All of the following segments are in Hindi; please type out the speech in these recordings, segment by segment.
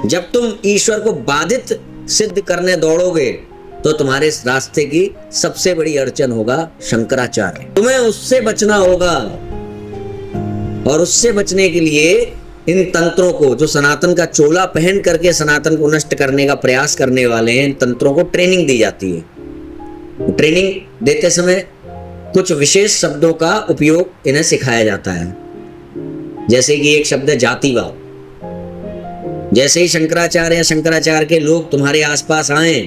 जब तुम ईश्वर को बाधित सिद्ध करने दौड़ोगे तो तुम्हारे इस रास्ते की सबसे बड़ी अड़चन होगा शंकराचार्य। तुम्हें उससे बचना होगा, और उससे बचने के लिए इन तंत्रों को, जो सनातन का चोला पहन करके सनातन को नष्ट करने का प्रयास करने वाले हैं, इन तंत्रों को ट्रेनिंग दी जाती है। ट्रेनिंग देते समय कुछ विशेष शब्दों का उपयोग इन्हें सिखाया जाता है, जैसे कि एक शब्द है जातिवाद। जैसे ही शंकराचार्य के लोग तुम्हारे आसपास आए,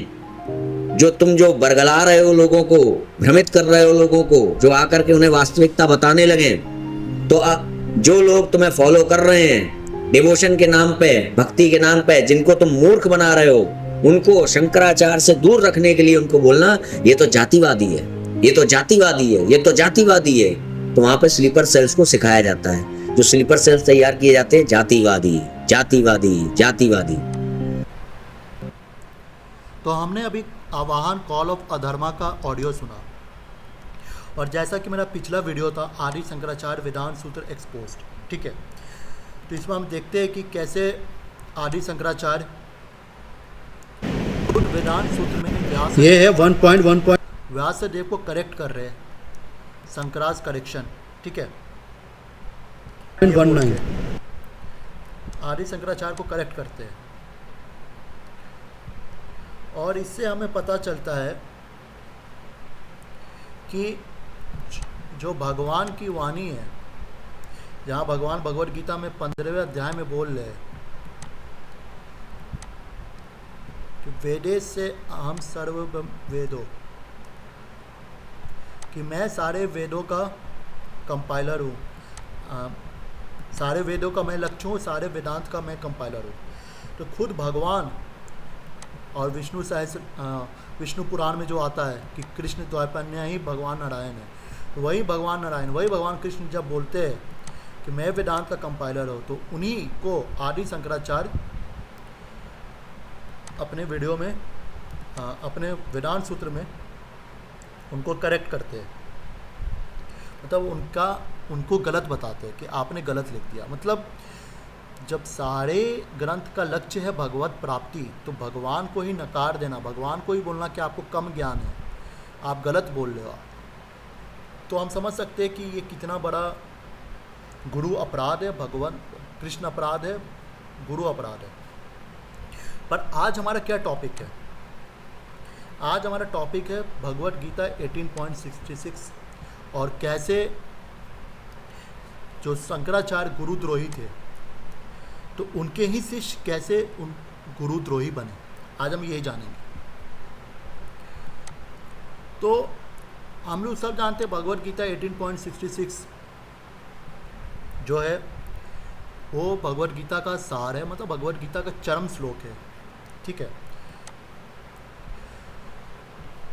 जो बरगला रहे हो लोगों को, भ्रमित कर रहे हो लोगों को, जो आकर के उन्हें वास्तविकता बताने लगे, तो जो लोग तुम्हें फॉलो कर रहे हैं डिवोशन के नाम पे, भक्ति के नाम पे, जिनको तुम मूर्ख बना रहे हो, उनको शंकराचार्य से दूर रखने के लिए उनको बोलना ये तो जातिवादी है, ये तो जातिवादी है, ये तो जातिवादी है। तो वहां पे स्लीपर सेल्स को सिखाया जाता है, जो स्लीपर सेल्स तैयार किए जाते हैं, जातिवादी जातिवादी जातिवादी। तो हमने अभी आवाहन कॉल ऑफ अधर्मा का ऑडियो सुना, और जैसा कि मेरा पिछला वीडियो था आदि शंकराचार्य वेदांत सूत्र एक्सपोज्ड, ठीक है। तो इसमें हम देखते हैं कि कैसे आदि शंकराचार्य वेदांत सूत्र में व्यास, ये है 1.1 व्यासदेव को करेक्ट कर रहे हैं, शंकराज करेक्शन, ठीक है। 19 आदि शंकराचार्य को करेक्ट करते हैं, और इससे हमें पता चलता है कि जो भगवान की वाणी है, जहाँ भगवान भगवद गीता में 15वें अध्याय में बोल रहे हैं कि वेदे से अहम सर्व वेदों, कि मैं सारे वेदों का कंपाइलर हूँ, सारे वेदों का मैं लक्ष्य हूँ, सारे वेदांत का मैं कंपाइलर हूँ। तो खुद भगवान, और विष्णु पुराण में जो आता है कि कृष्ण द्वैपायन ही भगवान नारायण है, तो वही भगवान नारायण, वही भगवान कृष्ण जब बोलते हैं कि मैं वेदांत का कंपाइलर हूँ, तो उन्हीं को आदि शंकराचार्य अपने वीडियो में, अपने वेदांत सूत्र में उनको करेक्ट करते हैं, मतलब उनको गलत बताते हैं कि आपने गलत लिख दिया। मतलब जब सारे ग्रंथ का लक्ष्य है भगवत प्राप्ति, तो भगवान को ही नकार देना, भगवान को ही बोलना कि आपको कम ज्ञान है, आप गलत बोल रहे हो, तो हम समझ सकते हैं कि ये कितना बड़ा गुरु अपराध है, भगवान कृष्ण अपराध है, गुरु अपराध है। पर आज हमारा क्या टॉपिक है? आज हमारा टॉपिक है भगवत गीता 18.66, और कैसे जो शंकराचार्य गुरुद्रोही थे, तो उनके ही शिष्य कैसे उन गुरुद्रोही बने, आज हम यही जानेंगे। तो हम लोग सब जानते हैं भगवत गीता 18.66 जो है वो भगवत गीता का सार है, मतलब भगवत गीता का चरम श्लोक है, ठीक है।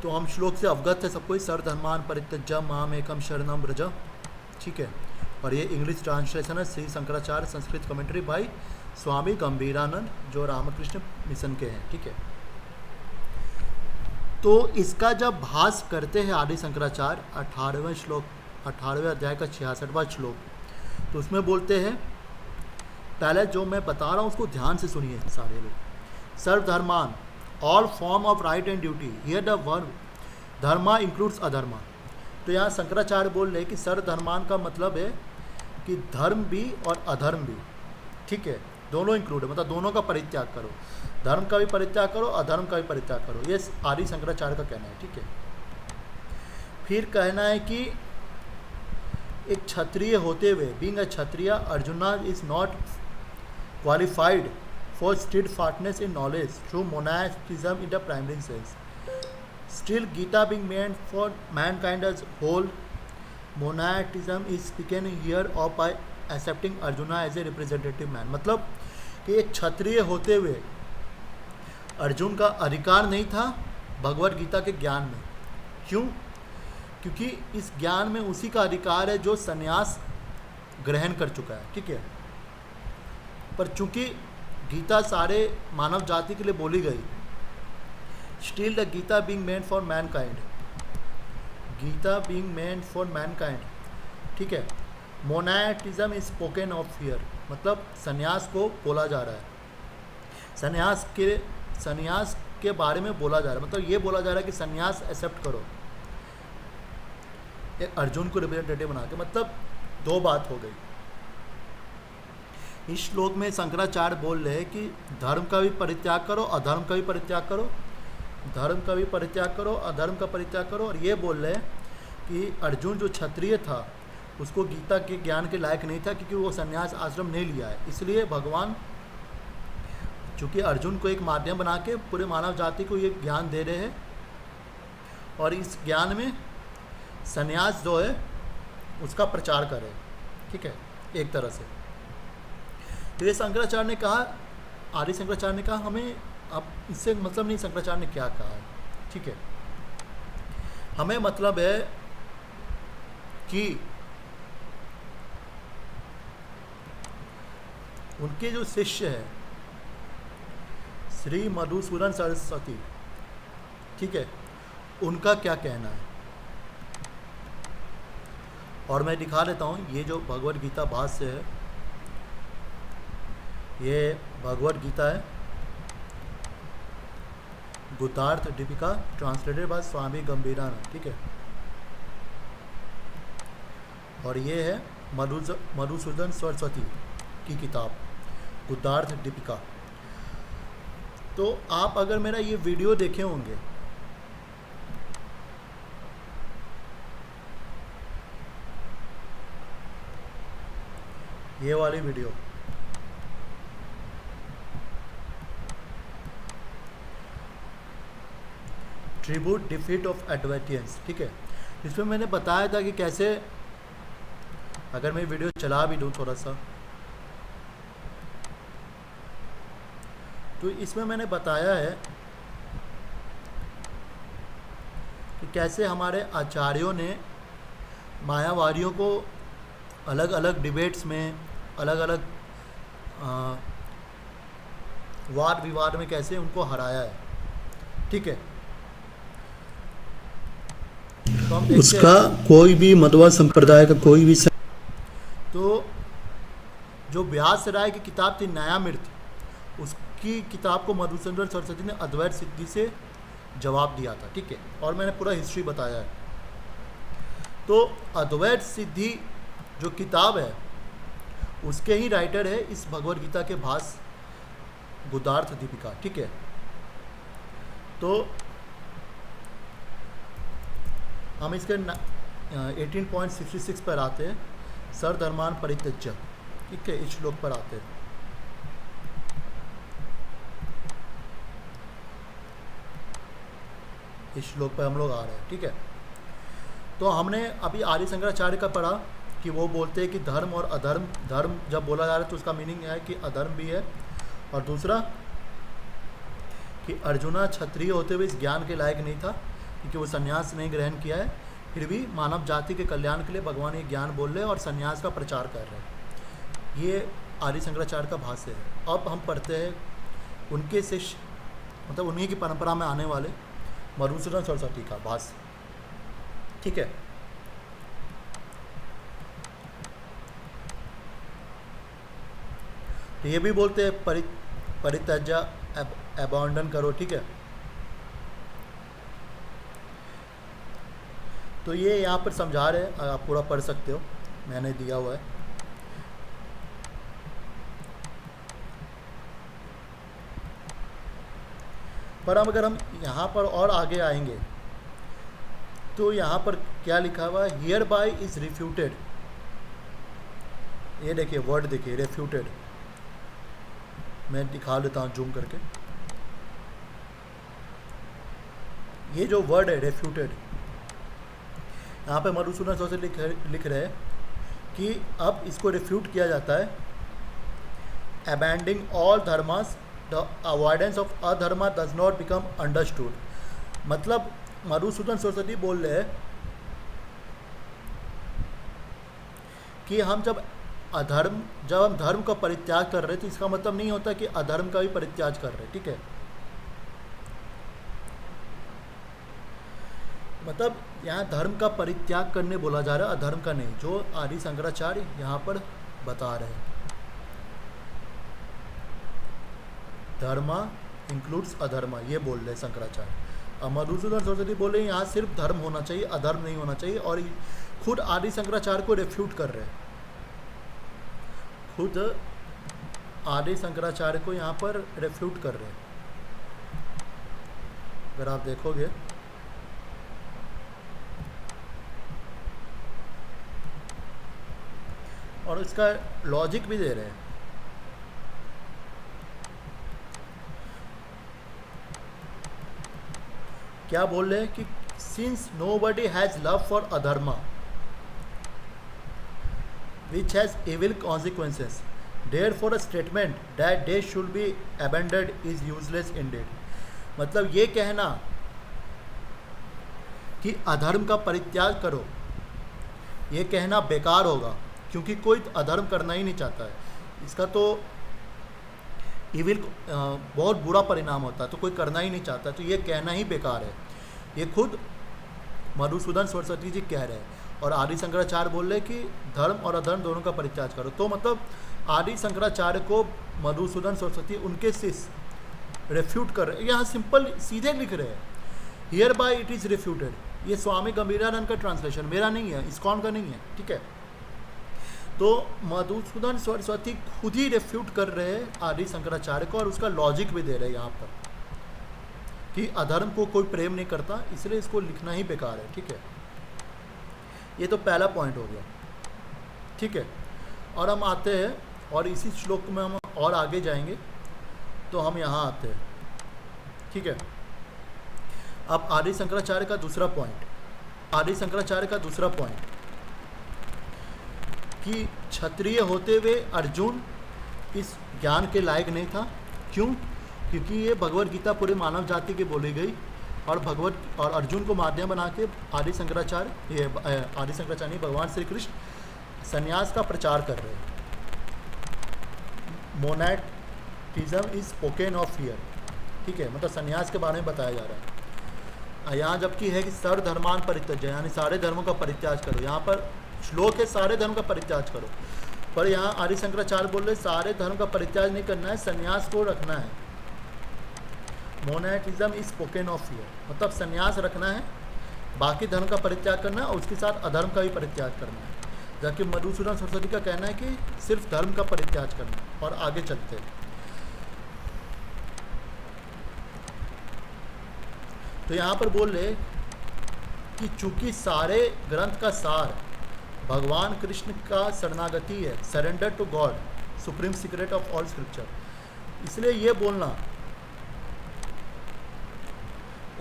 तो हम श्लोक से अवगत है सबको, सर्वधर्मान् परित्यज्य माम एकम शरणं व्रज, ठीक है। और ये इंग्लिश ट्रांसलेशन है श्री शंकराचार्य संस्कृत कमेंट्री बाई स्वामी गंभीरानंद, जो रामकृष्ण मिशन के हैं, ठीक है। तो इसका जब भाष्य करते हैं आदि शंकराचार्य 18वें श्लोक, 18वें अध्याय का 66वां श्लोक, तो उसमें बोलते हैं, पहले जो मैं बता रहा हूँ उसको ध्यान से सुनिए सारे लोग। सर्वधर्मान, all form of right and duty, here the word dharma includes adharma. तो यहाँ शंकराचार्य बोल रहे हैं कि सर्वधर्मान का मतलब है कि धर्म भी और अधर्म भी, ठीक है, दोनों इंक्लूड है, मतलब दोनों का परित्याग करो, धर्म का भी परित्याग करो, अधर्म का भी परित्याग करो, ये आदि शंकराचार्य का कहना है, ठीक है। फिर कहना है कि एक क्षत्रिय होते हुए, being a kshatriya, Arjuna is not qualified for steadfastness in knowledge through monasticism in the primary sense. Still, Gita being meant for mankind as whole, monatism is taken here of by accepting Arjuna as a representative man। मतलब कि एक क्षत्रिय होते हुए अर्जुन का अधिकार नहीं था भगवत गीता के ज्ञान में। क्यों? क्योंकि इस ज्ञान में उसी का अधिकार है जो संन्यास ग्रहण कर चुका है, ठीक है। पर चूंकि गीता सारे मानव जाति के लिए बोली गई, Still the Gita being meant for mankind, Gita being meant for mankind, ठीक है। मोनाटिज्म इज स्पोकन ऑफ हियर, मतलब संन्यास को बोला जा रहा है। संन्यास के बारे में बोला जा रहा है, मतलब ये बोला जा रहा है कि संन्यास एक्सेप्ट करो, एक अर्जुन को रिप्रेजेंटेटिव बना के, मतलब दो बात हो गई। इस श्लोक में शंकराचार्य बोल रहे हैं कि धर्म का भी परित्याग करो, अधर्म का भी परित्याग करो, धर्म का भी परित्याग करो, अधर्म का परित्याग करो। और ये बोल रहे हैं कि अर्जुन जो क्षत्रिय था उसको गीता के ज्ञान के लायक नहीं था, क्योंकि वो संन्यास आश्रम नहीं लिया है। इसलिए भगवान चूँकि अर्जुन को एक माध्यम बना के पूरे मानव जाति को ये ज्ञान दे रहे हैं, और इस ज्ञान में संन्यास जो है उसका प्रचार करें, ठीक है, एक तरह से। तो ये शंकराचार्य ने कहा, आदि शंकराचार्य ने कहा, हमें अब इससे मतलब नहीं शंकराचार्य ने क्या कहा है, ठीक है। हमें मतलब है कि उनके जो शिष्य है श्री मधुसूदन सरस्वती, ठीक है, उनका क्या कहना है। और मैं दिखा देता हूँ, ये जो भगवद गीता भाष्य है, ये भगवद गीता है, गुदार्थ दीपिका, ट्रांसलेटेड बाय स्वामी गंभीरानंद, ठीक है। और ये है मधुसूदन सरस्वती की किताब गुदार्थ दीपिका। तो आप अगर मेरा ये वीडियो देखे होंगे, ये वाली वीडियो, ट्रिब्यूट डिफीट ऑफ एडवर्टियंस, ठीक है, इसमें मैंने बताया था कि कैसे, अगर मैं वीडियो चला भी दूँ थोड़ा सा, तो इसमें मैंने बताया है कि कैसे हमारे आचार्यों ने मायावादियों को अलग अलग डिबेट्स में, अलग अलग वाद विवाद में कैसे उनको हराया है, ठीक है। तो हम देखते उसका हैं, कोई भी मध्वा संप्रदाय का कोई भी तो जो व्यास राय की किताब थी न्यायामृत, उसकी किताब को मधुसूदन सरस्वती ने अद्वैत सिद्धि से जवाब दिया था, ठीक है। और मैंने पूरा हिस्ट्री बताया है। तो अद्वैत सिद्धि जो किताब है उसके ही राइटर है इस भगवद गीता के भाष्य गुदार्थ दीपिका, ठीक है। तो हम इसके 18.66 पर आते हैं, सर्वधर्मान परित्यज्य, ठीक है, इस श्लोक पर आते हैं। इस श्लोक पर हम लोग आ रहे हैं, ठीक है। तो हमने अभी आदि शंकराचार्य का पढ़ा कि वो बोलते हैं कि धर्म और अधर्म, धर्म जब बोला जा रहा है तो उसका मीनिंग है कि अधर्म भी है, और दूसरा कि अर्जुना क्षत्रिय होते हुए इस ज्ञान के लायक नहीं था, क्योंकि वो संन्यास नहीं ग्रहण किया है, फिर भी मानव जाति के कल्याण के लिए भगवान ये ज्ञान बोल रहे हैं और संन्यास का प्रचार कर रहे हैं। ये आदि शंकराचार्य का भाष्य है। अब हम पढ़ते हैं उनके शिष्य, मतलब उन्हीं की परंपरा में आने वाले मधुसूदन सरस्वती का भाष्य, ठीक है। तो ये भी बोलते हैं परित्यज्य, अबॉन्डन करो, ठीक है। तो ये यहाँ पर समझा रहे हैं, आप पूरा पढ़ सकते हो, मैंने दिया हुआ है। पर अब अगर हम यहाँ पर और आगे आएंगे तो यहाँ पर क्या लिखा हुआ है, हियर बाय इज रिफ्यूटेड, ये देखिए वर्ड देखिए, रेफ्यूटेड, मैं दिखा देता हूँ जूम करके। ये जो वर्ड है रेफ्यूटेड, यहाँ पे मधुसूदन सरस्वती लिख रहे हैं कि अब इसको रिफ्यूट किया जाता है, abandoning all dharmas the avoidance of adharma does not become understood. मतलब मधुसूदन सरस्वती बोल रहे हैं कि जब हम धर्म का परित्याग कर रहे हैं तो इसका मतलब नहीं होता कि अधर्म का भी परित्याग कर रहे हैं, ठीक है। मतलब यहाँ धर्म का परित्याग करने बोला जा रहा है, अधर्म का नहीं, जो आदि शंकराचार्य यहाँ पर बता रहे हैं। धर्मा इंक्लूड्स अधर्मा, ये बोल रहे शंकराचार्य। अब मधुसूदन सरस्वती बोले यहाँ सिर्फ धर्म होना चाहिए, अधर्म नहीं होना चाहिए, और खुद आदि शंकराचार्य को रेफ्यूट कर रहे हैं, खुद आदि शंकराचार्य को यहाँ पर रेफ्यूट कर रहे हैं। अगर आप देखोगे और इसका लॉजिक भी दे रहे हैं। क्या बोल रहे हैं कि since nobody has love for adharma which has evil consequences, therefore a statement that they should be abandoned is useless indeed। मतलब ये कहना कि अधर्म का परित्याग करो, ये कहना बेकार होगा, क्योंकि कोई अधर्म करना ही नहीं चाहता है। इसका तो इविल बहुत बुरा परिणाम होता है, तो कोई करना ही नहीं चाहता, तो ये कहना ही बेकार है। ये खुद मधुसूदन सरस्वती जी कह रहे हैं, और आदि शंकराचार्य बोल रहे कि धर्म और अधर्म दोनों का परित्याग करो। तो मतलब आदि शंकराचार्य को मधुसूदन सरस्वती उनके शिष्य रेफ्यूट कर रहे हैं। यहाँ सिंपल सीधे लिख रहे हैं, here bye it is refuted. ये स्वामी गंभीरानंद का ट्रांसलेशन, मेरा नहीं है, इस्कॉन का नहीं है, ठीक है। तो मधुसूदन सरस्वती खुद ही रेफ्यूट कर रहे हैं आदि शंकराचार्य को, और उसका लॉजिक भी दे रहे हैं यहाँ पर कि अधर्म को कोई प्रेम नहीं करता, इसलिए इसको लिखना ही बेकार है, ठीक है। ये तो पहला पॉइंट हो गया, ठीक है। और हम आते हैं, और इसी श्लोक में हम और आगे जाएंगे, तो हम यहाँ आते हैं, ठीक है। अब आदि शंकराचार्य का दूसरा पॉइंट, आदि शंकराचार्य का दूसरा पॉइंट कि क्षत्रिय होते हुए अर्जुन इस ज्ञान के लायक नहीं था। क्यों? क्योंकि ये भगवत गीता पूरे मानव जाति की बोली गई, और और अर्जुन को माध्यम बना के आदि शंकराचार्य नहीं, भगवान श्री कृष्ण संन्यास का प्रचार कर रहे हैं। मोनेटिज्म इज स्पोकन ऑफ हियर, ठीक है, मतलब संन्यास के बारे में बताया जा रहा है। यहाँ जबकि है कि सर्वधर्मान परित्यज, यानी सारे धर्मों का परित्याग करो। यहाँ पर श्लोक है सारे धर्म का परित्याग करो, पर यहाँ आदि शंकराचार्य बोल रहे सारे धर्म का परित्याग नहीं करना है, संन्यास को रखना है। मोनेटिज्म इज स्पोकन ऑफ हियर, मतलब संन्यास रखना है, बाकी धर्म का परित्याग करना है, और उसके साथ अधर्म का भी परित्याग करना है। जबकि मधुसूदन सरस्वती का कहना है कि सिर्फ धर्म का परित्याग करना है। और आगे चलते हैं, तो यहाँ पर बोल रहे कि चूंकि सारे ग्रंथ का सार भगवान कृष्ण का शरणागति है, surrender to God, supreme secret of all scripture, इसलिए ये बोलना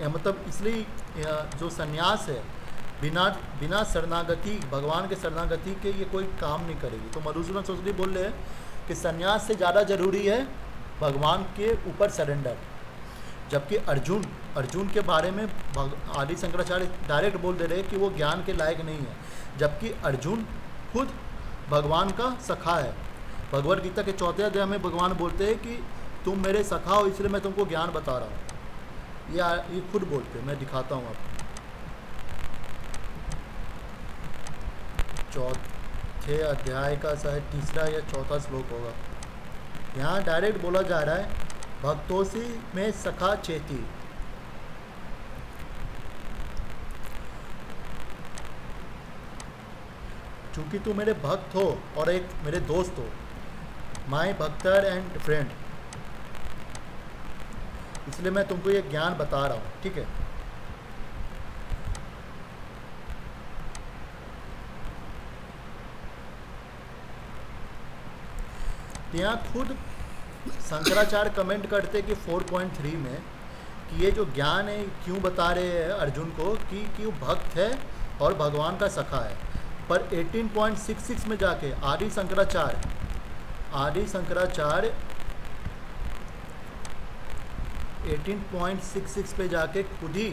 मतलब इसलिए जो संन्यास है बिना शरणागति, भगवान के शरणागति के ये कोई काम नहीं करेगी। तो मधुसूदन सरस्वती बोल रहे हैं कि संन्यास से ज़्यादा जरूरी है भगवान के ऊपर सरेंडर। जबकि अर्जुन के बारे में आदि शंकराचार्य डायरेक्ट बोल दे रहे हैं कि वो ज्ञान के लायक नहीं है, जबकि अर्जुन खुद भगवान का सखा है। भगवद गीता के 4 अध्याय में भगवान बोलते हैं कि तुम मेरे सखा हो, इसलिए मैं तुमको ज्ञान बता रहा हूँ। ये खुद बोलते हैं, मैं दिखाता हूँ आपको। 4 अध्याय का शायद 3 या 4 श्लोक होगा। यहाँ डायरेक्ट बोला जा रहा है, भक्तोसी में सखा चेती। चूंकि तू मेरे भक्त हो और एक मेरे दोस्त हो, माई भक्तर एंड फ्रेंड, इसलिए मैं तुमको ये ज्ञान बता रहा हूँ, ठीक है। यहाँ खुद शंकराचार्य कमेंट करते कि 4.3 में कि ये जो ज्ञान है क्यों बता रहे हैं अर्जुन को कि वो भक्त है और भगवान का सखा है। पर 18.66 में जाके आदि शंकराचार्य 18.66 पे जाके खुद ही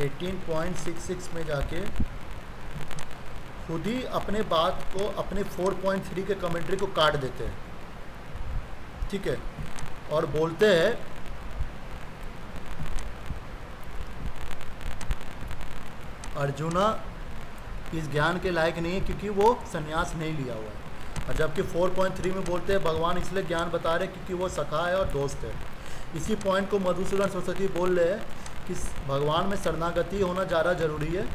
18.66 में जाके खुद ही अपने बात को अपने 4.3 के कमेंट्री को काट देते हैं, ठीक है, और बोलते हैं अर्जुना इस ज्ञान के लायक नहीं है क्योंकि वो संन्यास नहीं लिया हुआ है। और जबकि 4.3 में बोलते हैं भगवान इसलिए ज्ञान बता रहे क्योंकि वो सखा है और दोस्त है। इसी पॉइंट को मधुसूदन सरस्वती बोल रहे हैं कि भगवान में शरणागति होना ज़्यादा जरूरी है,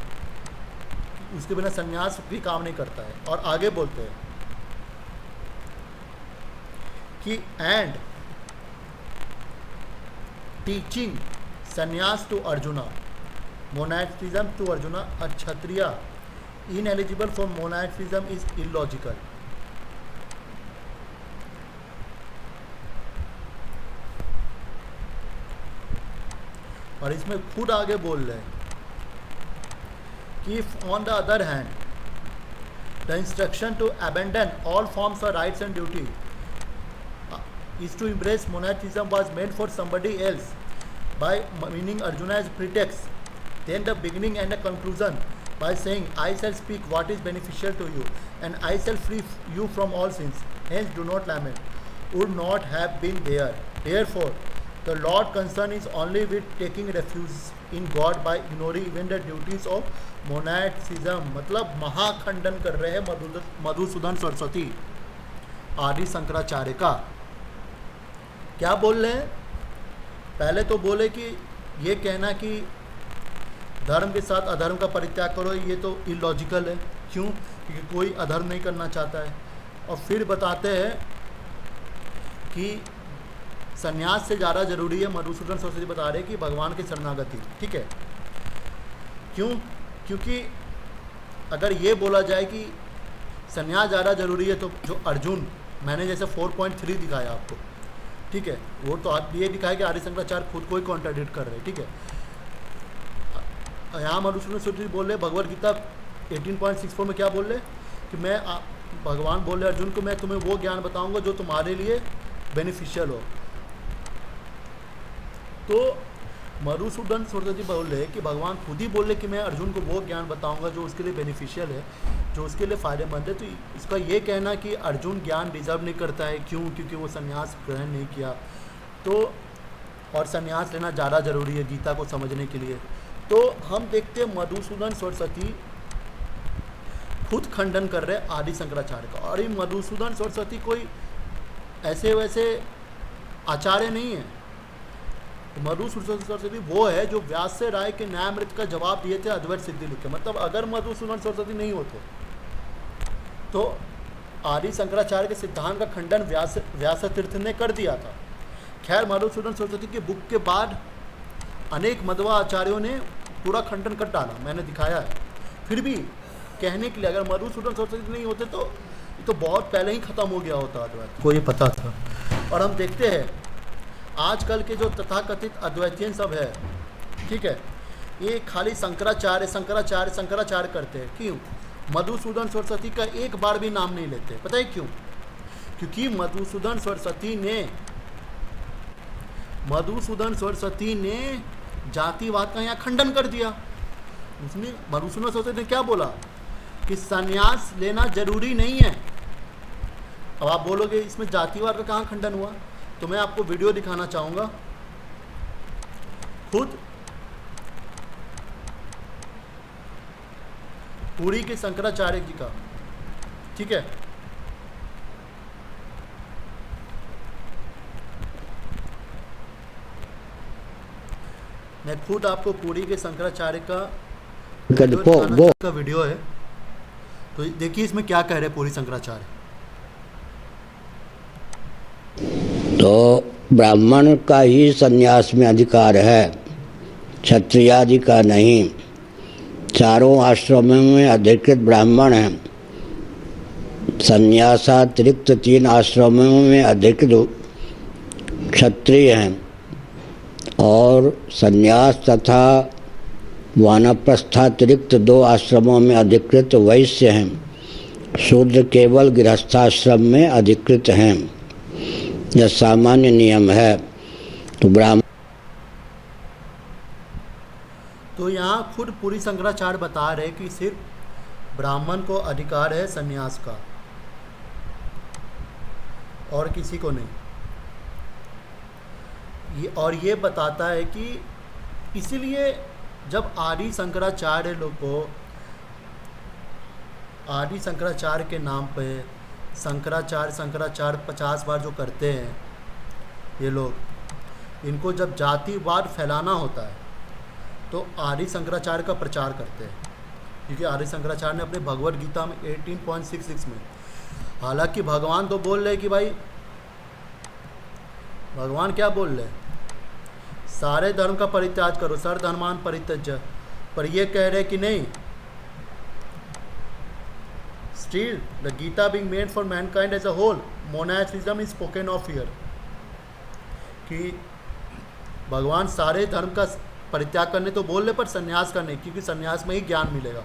उसके बिना संन्यास भी काम नहीं करता है। और आगे बोलते हैं कि and teaching sannyasa to Arjuna, monasticism to Arjuna, a kshatriya ineligible for monasticism is illogical. और इसमें खुद आगे बोल रहे हैं कि on the other hand the instruction to abandon all forms of rights and duty is to embrace monasticism was meant for somebody else by meaning Arjuna as pretext, then the beginning and the conclusion by saying I shall speak what is beneficial to you and I shall free you from all sins, hence do not lament, would not have been there. Therefore the Lord concern is only with taking refuge in God by ignoring even the duties of monasticism। मतलब महाखंडन कर रहे हैं मधुसूदन सरस्वती आदि शंकराचार्य का। क्या बोल रहे हैं? पहले तो बोले कि ये कहना कि धर्म के साथ अधर्म का परित्याग करो, ये तो इलॉजिकल है। क्यों? क्योंकि कोई अधर्म नहीं करना चाहता है। और फिर बताते हैं कि संन्यास से ज़्यादा जरूरी है, मधुसूदन सरस्वती बता रहे हैं कि भगवान की शरणागति। ठीक है, क्यों? क्योंकि अगर ये बोला जाए कि संन्यास ज़्यादा जरूरी है तो जो अर्जुन, मैंने जैसे 4.3 दिखाया आपको, ठीक है, वो तो आप ये दिखाया कि आदि शंकराचार्य खुद को ही कॉन्ट्राडिक्ट कर रहे हैं। ठीक है, यहाँ मधुसूदन सरस्वती बोल रहे भगवद गीता 18.64 में क्या बोल रहे कि मैं भगवान बोल रहे अर्जुन को मैं तुम्हें वो ज्ञान बताऊंगा जो तुम्हारे लिए बेनिफिशियल हो। तो मधुसूदन सरस्वती बोल रहे कि भगवान खुद ही बोल रहे कि मैं अर्जुन को वो ज्ञान बताऊंगा जो उसके लिए बेनिफिशियल है, जो उसके लिए फ़ायदेमंद है। तो इसका ये कहना कि अर्जुन ज्ञान डिजर्व नहीं करता है, क्यों? क्योंकि वो संन्यास ग्रहण नहीं किया। तो और संन्यास लेना ज़्यादा ज़रूरी है गीता को समझने के लिए। तो हम देखते हैं मधुसूदन सरस्वती खुद खंडन कर रहे आदि शंकराचार्य का। और ये मधुसूदन सरस्वती कोई ऐसे वैसे आचार्य नहीं है। मधुसूदन सरस्वती वो है जो व्यास से राय के न्यायामृत का जवाब दिए थे अद्वैत सिद्धि लिख के। मतलब अगर मधुसूदन सरस्वती नहीं होते तो आदि शंकराचार्य के सिद्धांत का खंडन व्यास तीर्थ ने कर दिया था। खैर, मधुसूदन सरस्वती के बुक के बाद अनेक मध्वा आचार्यों ने पूरा खंडन कर डाला, मैंने दिखाया है। फिर भी कहने के लिए अगर मधुसूदन सरस्वती नहीं होते तो बहुत पहले ही खत्म हो गया होता अद्वैत को, ये पता था। और हम देखते हैं आजकल के जो तथाकथित अद्वैतीयन सब है, ठीक है, ये खाली शंकराचार्य शंकराचार्य शंकराचार्य करते हैं। क्यों? मधुसूदन सरस्वती का एक बार भी नाम नहीं लेते। पता है क्यों? क्योंकि मधुसूदन सरस्वती ने जातिवाद का यहाँ खंडन कर दिया। उसने मधुसूदन सरस्वती ने क्या बोला कि संन्यास लेना जरूरी नहीं है। अब आप बोलोगे इसमें जातिवाद का कहाँ खंडन हुआ? तो मैं आपको वीडियो दिखाना चाहूँगा खुद पुरी के शंकराचार्य जी का। ठीक है, मैं खुद आपको पुरी के शंकराचार्य का वीडियो है, तो देखिए इसमें क्या कह रहे पुरी शंकराचार्य। तो ब्राह्मण का ही संन्यास में अधिकार है, क्षत्रियादि का नहीं। चारों आश्रमों में अधिकृत ब्राह्मण हैं। संन्यासातिरिक्त 3 आश्रमों में अधिकृत क्षत्रिय हैं और संन्यास तथा वानप्रस्थातिरिक्त 2 आश्रमों में अधिकृत वैश्य हैं। शूद्र केवल गृहस्थाश्रम में अधिकृत हैं। यह सामान्य नियम है। तो ब्राह्मण, तो यहाँ खुद पुरी शंकराचार्य बता रहे कि सिर्फ ब्राह्मण को अधिकार है संन्यास का और किसी को नहीं। और ये बताता है कि इसीलिए जब आदि शंकराचार्य लोग को आदि शंकराचार्य के नाम पे शंकराचार्य 50 बार जो करते हैं ये लोग, इनको जब जातिवाद फैलाना होता है तो आदि शंकराचार्य का प्रचार करते हैं, क्योंकि आदि शंकराचार्य ने अपने भगवत गीता में 18.66 में, हालांकि भगवान तो बोल रहे कि भाई, भगवान क्या बोल रहे, सारे धर्म का परित्याग करो, सर्वधर्मान् परित्यज्य, पर ये कह रहे कि नहीं, still the Gita being made for mankind as a whole, monasticism is spoken of here, कि भगवान सारे धर्म का परित्याग करने तो बोल रहे पर संन्यास करने, क्योंकि संन्यास में ही ज्ञान मिलेगा।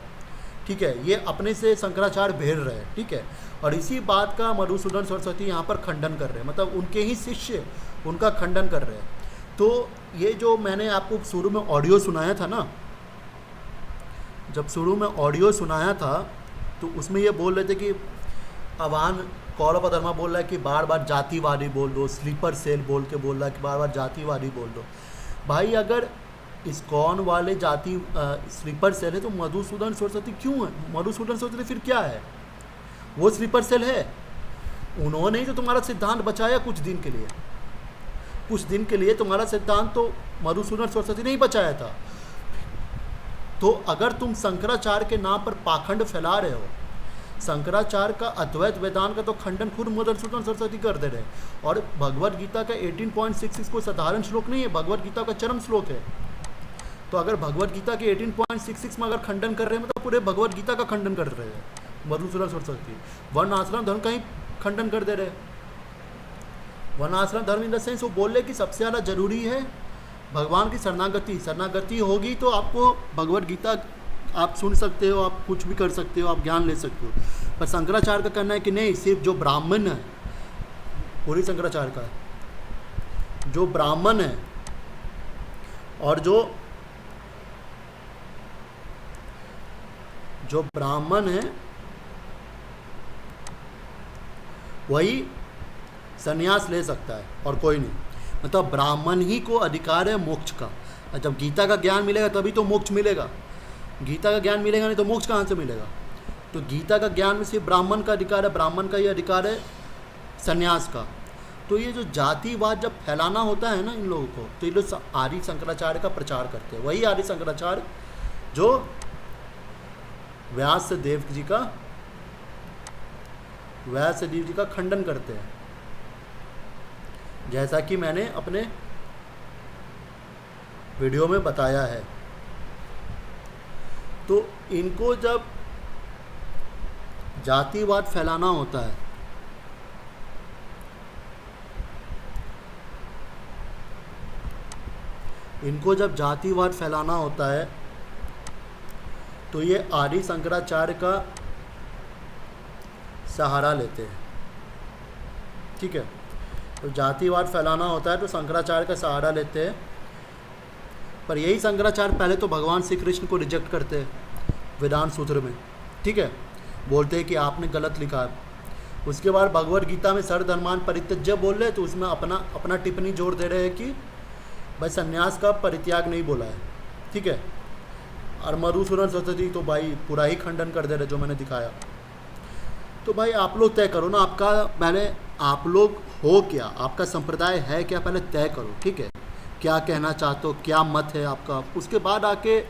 ठीक है, ये अपने से शंकराचार्य भेड़ रहे हैं। ठीक है, और इसी बात का मधुसूदन सरस्वती यहाँ पर खंडन कर रहे हैं, मतलब उनके ही शिष्य उनका खंडन कर रहे हैं। तो ये जो मैंने आपको शुरू में ऑडियो सुनाया था ना, जब शुरू में ऑडियो सुनाया था तो उसमें ये बोल रहे थे कि अवान कौरव धर्मा बोल रहा है कि बार बार जातिवादी बोल दो, स्लीपर सेल बोल के बोल रहा है कि बार बार जातिवादी बोल दो। भाई अगर इस्कॉन वाले जाति स्लीपर सेल है तो मधुसूदन सरस्वती क्यों है? मधुसूदन सरस्वती फिर क्या है? वो स्लीपर सेल है, उन्होंने ही तो तुम्हारा सिद्धांत बचाया कुछ दिन के लिए, कुछ दिन के लिए तुम्हारा सिद्धांत तो मधुसूदन सरस्वती ने ही बचाया था। तो अगर तुम शंकराचार्य के नाम पर पाखंड फैला रहे हो, शंकराचार्य का अद्वैत वेदांत का तो खंडन खुद मधुसूदन सरस्वती कर दे रहे, और भगवत गीता का 18.66 कोई साधारण श्लोक नहीं है, भगवत गीता का चरम श्लोक है। तो अगर भगवत गीता के 18.66 में अगर खंडन कर रहे हैं, मतलब पूरे भगवत गीता का खंडन कर रहे हैं मधुसूदन सरस्वती, वर्ण आश्रम धर्म का ही खंडन कर दे रहे। वर्ण आश्रम धर्म इन द सेंस वो बोल रहे कि सबसे ज़्यादा जरूरी है भगवान की शरणागति, शरणागति होगी तो आपको भगवत गीता आप सुन सकते हो, आप कुछ भी कर सकते हो, आप ज्ञान ले सकते हो। पर शंकराचार्य का कहना है कि नहीं, सिर्फ जो ब्राह्मण है, पूरी शंकराचार्य का जो ब्राह्मण है और जो ब्राह्मण है वही संन्यास ले सकता है और कोई नहीं, मतलब ब्राह्मण ही को अधिकार है मोक्ष का। जब गीता का ज्ञान मिलेगा तभी तो मोक्ष मिलेगा, गीता का ज्ञान मिलेगा नहीं तो मोक्ष कहाँ से मिलेगा? तो गीता का ज्ञान में सिर्फ ब्राह्मण का अधिकार है, ब्राह्मण का ये अधिकार है संन्यास का। तो ये जो जातिवाद जब फैलाना होता है ना इन लोगों को, तो ये लोग आदि शंकराचार्य का प्रचार करते हैं। वही आदि शंकराचार्य जो व्यास देव जी का खंडन करते हैं, जैसा कि मैंने अपने वीडियो में बताया है। तो इनको जब जातिवाद फैलाना होता है, इनको जब जातिवाद फैलाना होता है तो ये आदि शंकराचार्य का सहारा लेते हैं। ठीक है, तो जातिवाद फैलाना होता है तो शंकराचार्य का सहारा लेते हैं। पर यही शंकराचार्य पहले तो भगवान श्री कृष्ण को रिजेक्ट करते हैं वेदांत सूत्र में। ठीक है, बोलते हैं कि आपने गलत लिखा है। उसके बाद भगवत गीता में सर्वधर्मान् परित्यज्य बोल रहे हैं, तो उसमें अपना टिप्पणी जोड़ दे रहे हैं कि भाई संन्यास का परित्याग नहीं बोला है। ठीक है, और मधुसूदन सरस्वती तो भाई पूरा ही खंडन कर दे रहे जो मैंने दिखाया। तो भाई आप लोग तय करो ना, आपका पहले आप लोग हो क्या, आपका संप्रदाय है क्या, पहले तय करो। ठीक है, क्या कहना चाहते हो, क्या मत है आपका, उसके बाद आके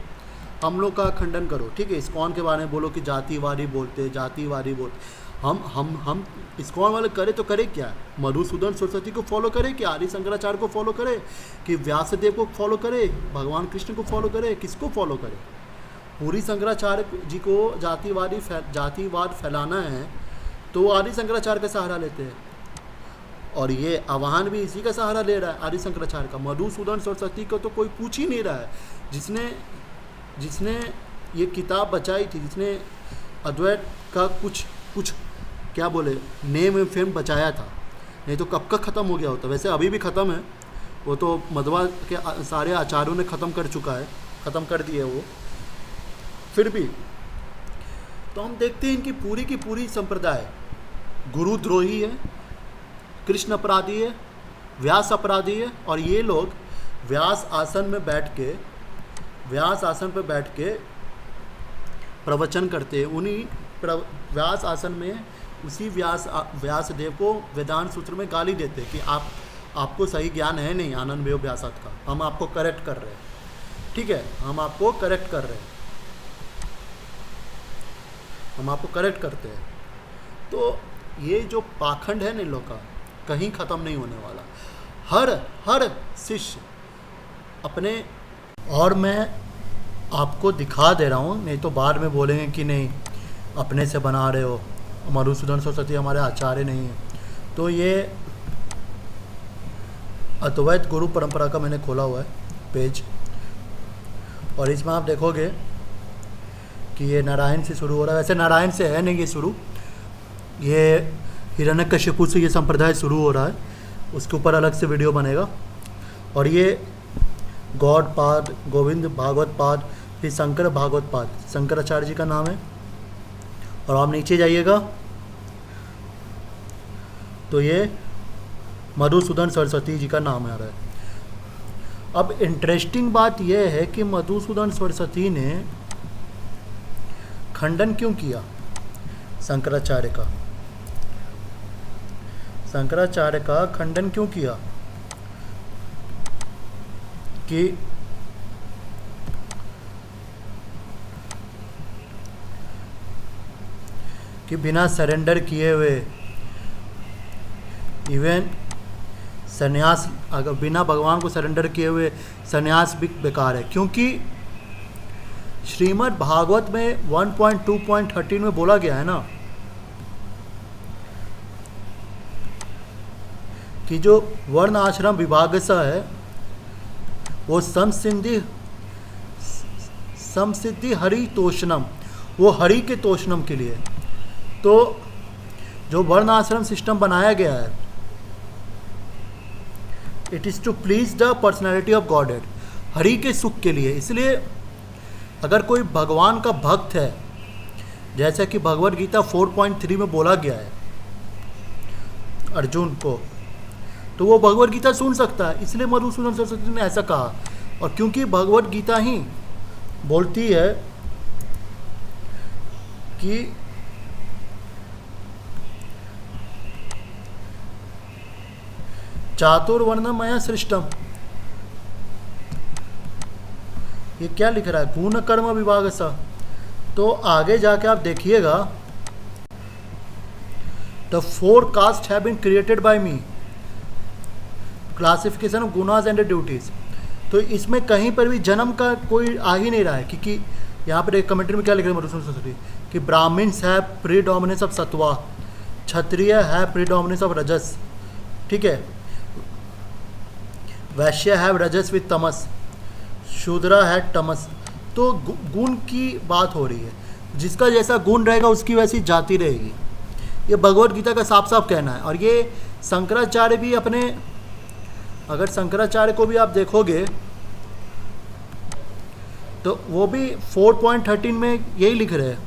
हम लोग का खंडन करो। ठीक है, इस्कॉन के बारे में बोलो कि जातिवादी बोलते, जातिवादी बोलते। हम इस्कॉन वाले करे तो करे क्या, मधुसूदन सरस्वती को फॉलो करे कि आदि शंकराचार्य को फॉलो करे कि व्यासदेव को फॉलो करे, भगवान कृष्ण को फॉलो करे, किसको फॉलो करे? पूरी शंकराचार्य जी को जातिवाद फैलाना है तो वो आदि शंकराचार्य का सहारा लेते हैं, और ये आह्वान भी इसी का सहारा ले रहा है आदि शंकराचार्य का। मधुसूदन सरस्वती को तो कोई पूछ ही नहीं रहा है, जिसने ये किताब बचाई थी, जिसने अद्वैत का कुछ क्या बोले नेम एंड फेम बचाया था, नहीं तो कब का ख़त्म हो गया होता। वैसे अभी भी ख़त्म है, वो तो मध्वा के सारे आचार्यों ने ख़त्म कर चुका है, ख़त्म कर दिए वो। फिर भी तो हम देखते हैं इनकी पूरी की पूरी संप्रदाय गुरुद्रोही है, कृष्ण अपराधी है, व्यास अपराधी है, और ये लोग व्यास आसन पे बैठ के प्रवचन करते हैं। उन्हीं व्यास आसन में उसी व्यासदेव को वेदांत सूत्र में गाली देते कि आपको सही ज्ञान है नहीं आनंद वेव व्यासात का, हम आपको करेक्ट कर रहे हैं, ठीक है, हम आपको करेक्ट कर रहे हैं, हम आपको करेक्ट करते हैं। तो ये जो पाखंड है ना इन लोग का कहीं ख़त्म नहीं होने वाला। हर शिष्य अपने, और मैं आपको दिखा दे रहा हूँ, नहीं तो बाद में बोलेंगे कि नहीं अपने से बना रहे हो, मधुसूदन सरस्वती हमारे आचार्य नहीं है। तो ये अद्वैत गुरु परंपरा का मैंने खोला हुआ है पेज, और इसमें आप देखोगे कि ये नारायण से शुरू हो रहा है। वैसे नारायण से है नहीं ये शुरू, ये हिरण्यकशिपु से ये संप्रदाय शुरू हो रहा है, उसके ऊपर अलग से वीडियो बनेगा। और ये गौड़ पाद, गोविंद भागवत पाद, फिर शंकर भागवत पाद, शंकराचार्य जी का नाम है। और आप नीचे जाइएगा तो ये मधुसूदन सरस्वती जी का नाम आ रहा है। अब इंटरेस्टिंग बात यह है कि मधुसूदन सरस्वती ने खंडन क्यों किया शंकराचार्य का, शंकराचार्य का खंडन क्यों किया कि बिना सरेंडर किए हुए, इवन संन्यास, अगर बिना भगवान को सरेंडर किए हुए संन्यास भी बेकार है। क्योंकि श्रीमद् भागवत में 1.2.13 में बोला गया है ना कि जो वर्ण आश्रम विभागसा है वो समसिद्धि हरि तोषणम, वो हरि के तोषणम के लिए। तो जो वर्ण आश्रम सिस्टम बनाया गया है, it is to please the personality of Godhead, Hari के सुख के लिए। इसलिए अगर कोई भगवान का भक्त है, जैसा कि भगवद गीता 4.3 में बोला गया है अर्जुन को, तो वो भगवद गीता सुन सकता है। इसलिए मधुसूदन सरस्वती ने ऐसा कहा। और क्योंकि भगवद गीता ही बोलती है कि चातुर्वर्णमय सृष्टम, ये क्या लिख रहा है, गुण कर्म विभाग सा। तो आगे जाके आप देखिएगा, the 4 caste have been created by me, classification of gunas and duties. तो इसमें कहीं पर भी जन्म का कोई आ ही नहीं रहा है। क्योंकि यहाँ पर एक कमेंट्री में क्या लिख रहे हैं मधुसूदन सरस्वती कि ब्राह्मण्स है प्रीडोमिनेंस ऑफ सत्वा, क्षत्रिय है प्रीडोमिनेंस ऑफ रजस, ठीक है, वैश्य है रजस विद तमस, शूद्रा है तमस। तो गुण की बात हो रही है, जिसका जैसा गुण रहेगा उसकी वैसी जाति रहेगी। ये भगवद गीता का साफ साफ कहना है। और ये शंकराचार्य भी अपने, अगर शंकराचार्य को भी आप देखोगे तो वो भी 4.13 में यही लिख रहे हैं।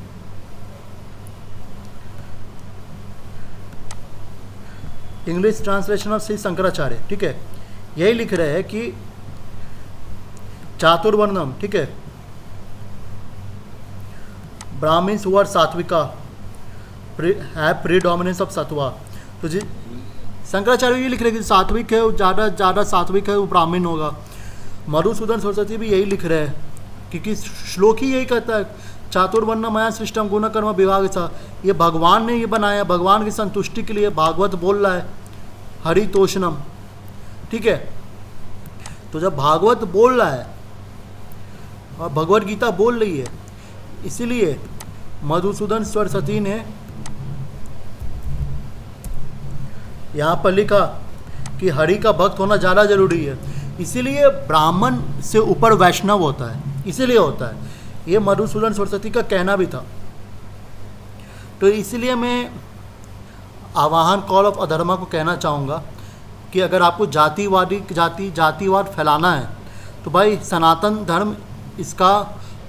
English translation of Shri Shankaracharya, ठीक है, यही लिख रहे हैं कि चातुर्वर्णम, ठीक है, ब्राह्मण्स हु आर सात्विका है प्रीडोमिनेंस ऑफ सत्वा। तो जी शंकराचार्य ये लिख रहे हैं कि सात्विक है, ज़्यादा सात्विक है वो ब्राह्मण होगा। मधुसूदन सरस्वती भी यही लिख रहे हैं, क्योंकि श्लोक ही यही कहता है चातुर्वर्णमय सृष्टम गुण कर्म विभाग सा। ये भगवान ने ये बनाया, भगवान की संतुष्टि के लिए भागवत बोल रहा है हरि तोषणम, ठीक है। तो जब भागवत बोल रहा है और भगवद गीता बोल रही है, इसीलिए मधुसूदन सरस्वती ने यहाँ पर लिखा कि हरि का भक्त होना ज़्यादा जरूरी है। इसीलिए ब्राह्मण से ऊपर वैष्णव होता है, इसीलिए होता है। ये मधुसूदन सरस्वती का कहना भी था। तो इसलिए मैं आवाहन कॉल ऑफ अधर्मा को कहना चाहूँगा कि अगर आपको जातिवाद फैलाना है तो भाई सनातन धर्म इसका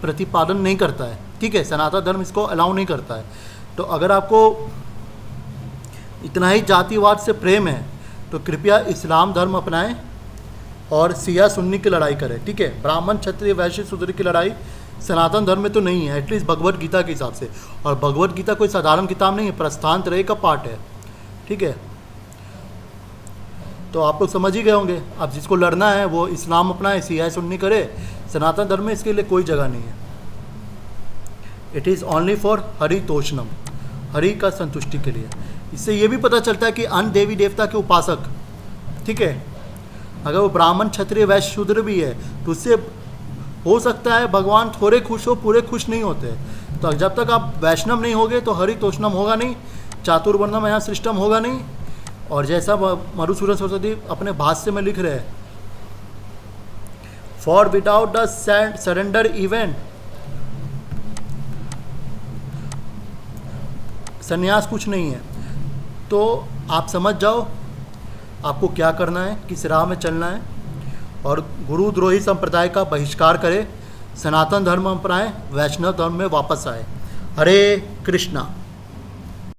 प्रतिपादन नहीं करता है, ठीक है, सनातन धर्म इसको अलाउ नहीं करता है। तो अगर आपको इतना ही जातिवाद से प्रेम है तो कृपया इस्लाम धर्म अपनाएं और सिया सुन्नी की लड़ाई करें, ठीक है। ब्राह्मण क्षत्रिय वैश्य शूद्र की लड़ाई सनातन धर्म में तो नहीं है, एटलीस्ट भगवत गीता के हिसाब से। और भगवत गीता कोई साधारण किताब नहीं है, प्रस्थान त्रय का पार्ट है, ठीक है। तो आप लोग समझ ही गए होंगे। अब जिसको लड़ना है वो इस्लाम अपनाए, सियाह सुन्नी करे, सनातन धर्म में इसके लिए कोई जगह नहीं है। It is only for Hari तोषणम, हरि का संतुष्टि के लिए। इससे ये भी पता चलता है कि अन्य देवी देवता के उपासक, ठीक है, अगर वो ब्राह्मण क्षत्रिय वैश्य शूद्र भी है तो उससे हो सकता है भगवान थोड़े खुश हो, पूरे खुश नहीं होते। तो जब तक आप वैष्णव नहीं होगे तो हरि तोषणम होगा नहीं, चातुर्वर्णम यहाँ सृष्टम होगा नहीं। और जैसा मधुसूदन सरस्वती अपने भाष्य में लिख रहे हैं, for without the surrender event संन्यास कुछ नहीं है। तो आप समझ जाओ आपको क्या करना है, किस राह में चलना है, और गुरुद्रोही संप्रदाय का बहिष्कार करें, सनातन धर्म अपनाएं, वैष्णव धर्म में वापस आए। हरे कृष्णा।